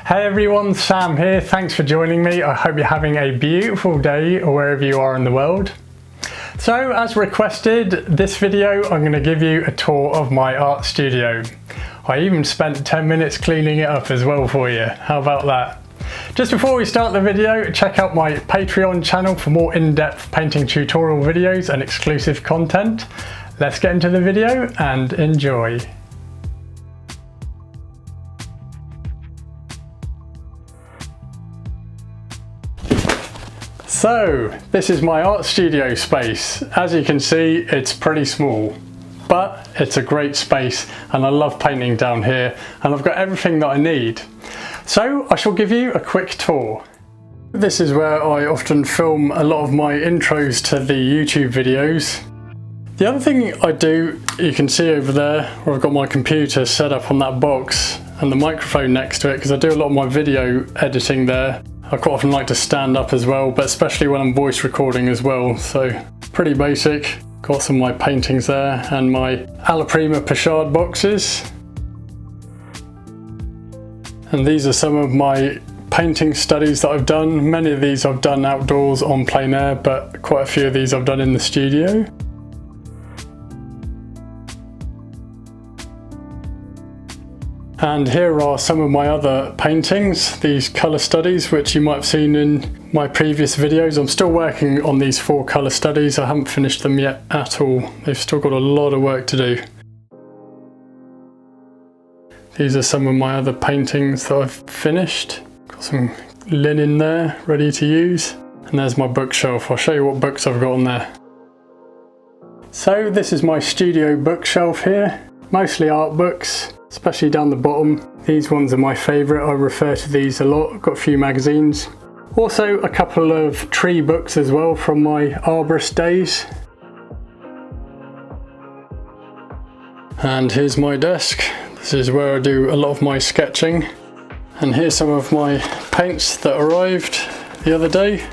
Hey everyone, Sam here. Thanks for joining me. I hope you're having a beautiful day wherever you are in the world. So as requested, this video I'm going to give you a tour of my art studio. I even spent 10 minutes cleaning it up as well for you. How about that? Just before we start the video, check out my Patreon channel for more in-depth painting tutorial videos and exclusive content. Let's get into the video and enjoy. So, this is my art studio space. As you can see, it's pretty small, but it's a great space and I love painting down here and I've got everything that I need. So, I shall give you a quick tour. This is where I often film a lot of my intros to the YouTube videos. The other thing I do, you can see over there where I've got my computer set up on that box and the microphone next to it, because I do a lot of my video editing there. I quite often like to stand up as well, but especially when I'm voice recording as well, so pretty basic. Got some of my paintings there and my alla prima pochade boxes. And these are some of my painting studies that I've done. Many of these I've done outdoors on plein air, but quite a few of these I've done in the studio. And here are some of my other paintings, these colour studies, which you might have seen in my previous videos. I'm still working on these 4 colour studies. I haven't finished them yet at all. They've still got a lot of work to do. These are some of my other paintings that I've finished. Got some linen there, ready to use. And there's my bookshelf. I'll show you what books I've got on there. So this is my studio bookshelf here. Mostly art books, especially down the bottom. These ones are my favourite. I refer to these a lot. I've got a few magazines. Also a couple of tree books as well from my arborist days. And here's my desk. This is where I do a lot of my sketching. And here's some of my paints that arrived the other day.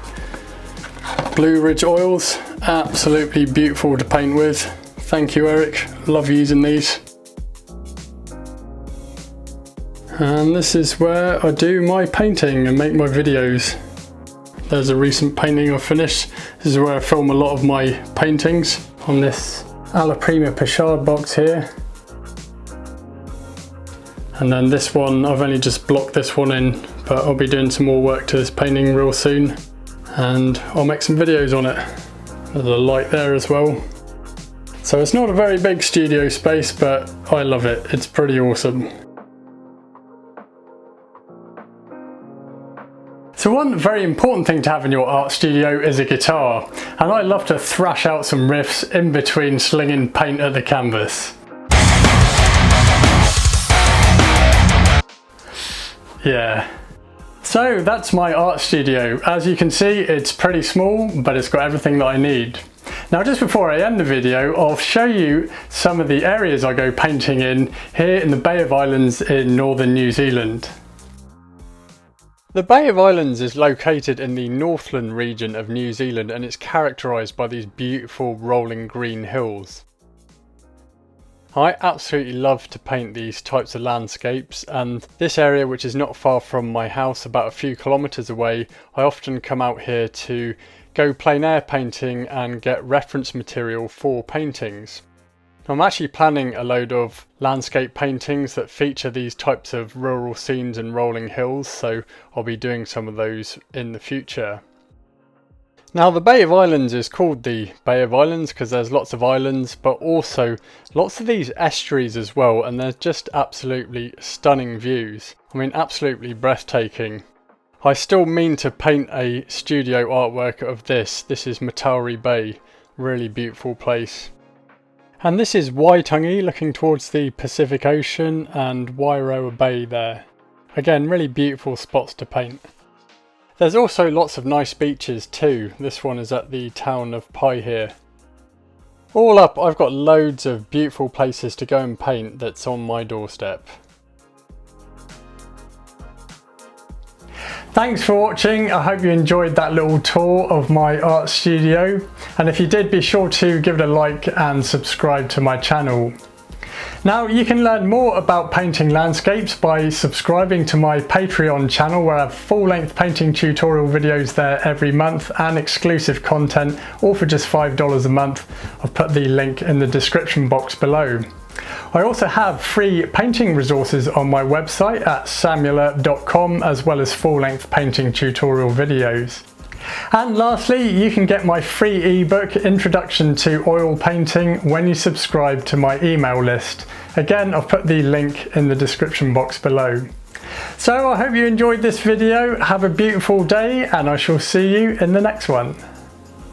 Blue Ridge oils, absolutely beautiful to paint with. Thank you, Eric, love using these. And this is where I do my painting and make my videos. There's a recent painting I finished. This is where I film a lot of my paintings on this alla prima pochade box here. And then this one, I've only just blocked this one in, but I'll be doing some more work to this painting real soon. And I'll make some videos on it. There's a light there as well. So it's not a very big studio space, but I love it. It's pretty awesome. So one very important thing to have in your art studio is a guitar, and I love to thrash out some riffs in between slinging paint at the canvas. Yeah. So that's my art studio. As you can see, it's pretty small, but it's got everything that I need. Now just before I end the video, I'll show you some of the areas I go painting in here in the Bay of Islands in northern New Zealand. The Bay of Islands is located in the Northland region of New Zealand and it's characterised by these beautiful rolling green hills. I absolutely love to paint these types of landscapes, and this area, which is not far from my house, about a few kilometres away, I often come out here to go plein air painting and get reference material for paintings. I'm actually planning a load of landscape paintings that feature these types of rural scenes and rolling hills, so I'll be doing some of those in the future. Now the Bay of Islands is called the Bay of Islands because there's lots of islands, but also lots of these estuaries as well, and they're just absolutely stunning views. I mean, absolutely breathtaking. I still mean to paint a studio artwork of this. This is Matauri Bay, really beautiful place. And this is Waitangi, looking towards the Pacific Ocean, and Wairoa Bay there. Again, really beautiful spots to paint. There's also lots of nice beaches too. This one is at the town of Paihia. All up, I've got loads of beautiful places to go and paint that's on my doorstep. Thanks for watching. I hope you enjoyed that little tour of my art studio, and if you did, be sure to give it a like and subscribe to my channel. Now you can learn more about painting landscapes by subscribing to my Patreon channel, where I have full-length painting tutorial videos there every month and exclusive content, all for just $5 a month. I've put the link in the description box below. I also have free painting resources on my website at samula.com, as well as full-length painting tutorial videos. And lastly, you can get my free ebook, Introduction to Oil Painting, when you subscribe to my email list. Again, I've put the link in the description box below. So I hope you enjoyed this video. Have a beautiful day, and I shall see you in the next one.